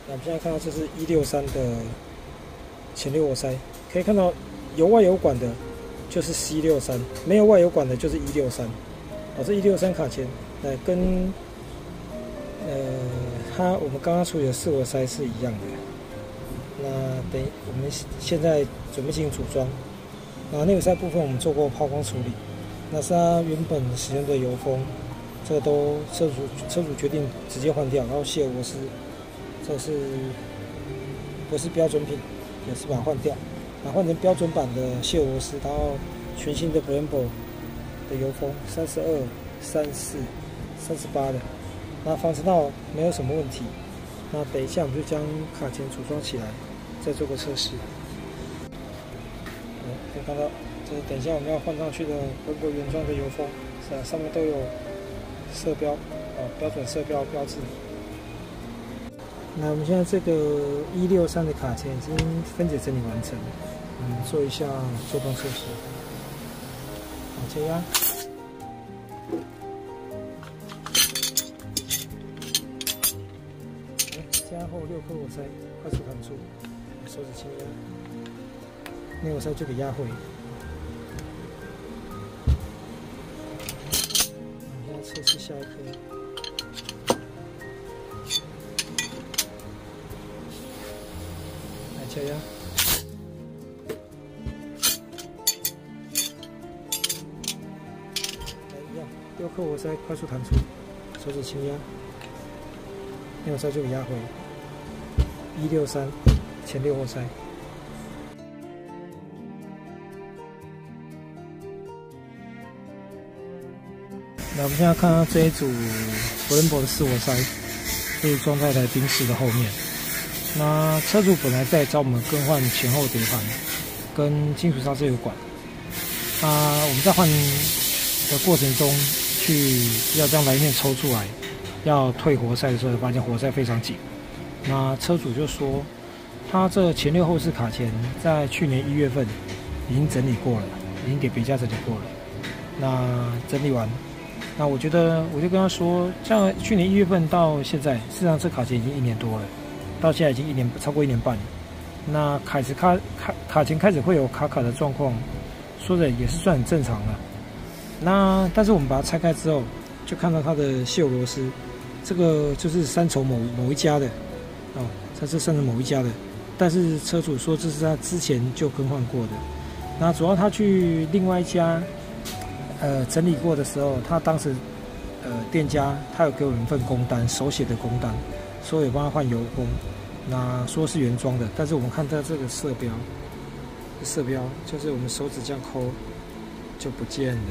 那我们现在看到这是163的前6活塞，可以看到有外油管的就是C63，没有外油管的就是163。这163卡钳，跟我们刚刚处理的4活塞是一样的。那我们现在准备进行组装。内活塞部分我们做过抛光处理，那是它原本使用的油封，这个都车主决定直接换掉，然后卸螺丝，这不是标准品，也是把它换掉，换成标准版的卸螺丝，然后全新的 Brembo 的油封32、34、38的，那防尘套没有什么问题。那等一下我们就将卡钳组装起来，再做个测试。可以看到，这是等一下我们要换上去的Brembo原装的油封，上面都有色标，标准色标标志。那我们现在这个163的卡钳已经分解整理完成，做一下做动测试。切压，加厚6颗活塞，快速弹出，手指轻压，内活塞就给压回。我们现在测试下一颗，来切压。6颗活塞快速弹出，手指轻压，内活塞就给压回。163前6活塞。那我们现在看到这一组Brembo的4活塞，是装在台宾士的后面。那车主本来在找我们更换前后碟盘跟金属刹车油管。我们在换的过程中，要将来面抽出来，要退活塞的时候，发现活塞非常紧。那车主就说，他这前6后4卡钳在去年1月份已经整理过了，已经给别家整理过了。那整理完，那我就跟他说，像去年1月份到现在，事实上这卡钳已经1年多了，到现在已经超过1年半。那卡钳开始会有卡的状况，说的也是算很正常的。但是我们把它拆开之后，就看到它的卸油螺丝，这个就是三筹某一家的，它是三筹某一家的，但是车主说这是他之前就更换过的。那主要他去另外一家整理过的时候，他当时店家他有给我们一份工单，手写的工单，说有帮他换油封，那说是原装的，但是我们看到这个色标就是我们手指这样抠就不见了。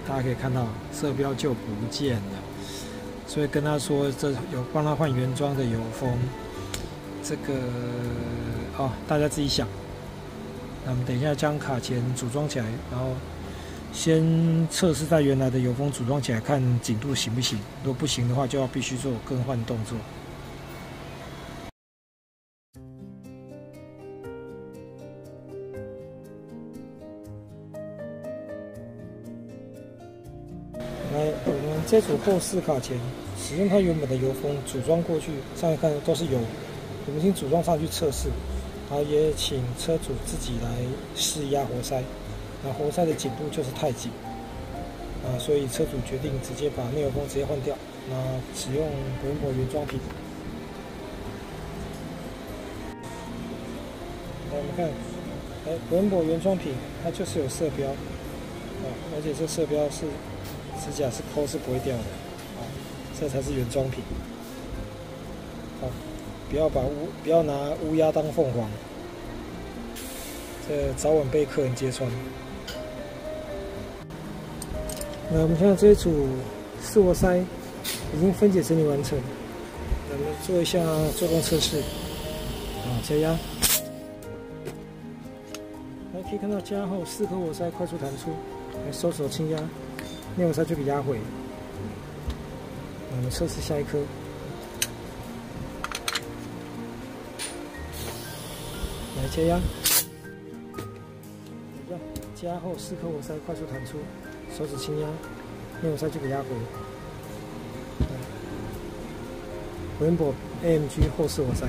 大家可以看到色标就不见了，所以跟他说这有帮他换原装的油封，这个大家自己想。那我们等一下将卡钳组装起来，然后先测试在原来的油封组装起来，看紧度行不行。如果不行的话，就要必须做更换动作。我们这组后4卡钳使用它原本的油封组装过去，上面看都是油，我们已经组装上去测试，然后也请车主自己来试压活塞。那活塞的紧度就是太紧，所以车主决定直接把内油封直接换掉，那使用Brembo原装品。来我们看，Brembo原装品它就是有色标，而且这色标是指甲是抠是不会掉的，这才是原装品。不要拿乌鸦当凤凰，这早晚被客人揭穿。那我们现在这一组4活塞已经分解整理完成，我们做一下做动测试。加压，可以看到加后4颗活塞快速弹出，收手轻压，内活塞就给压回。我们测试下一颗。来加压，加后4颗活塞快速弹出，手指轻压，内活塞就给压回。福伦博 AMG 后视活塞。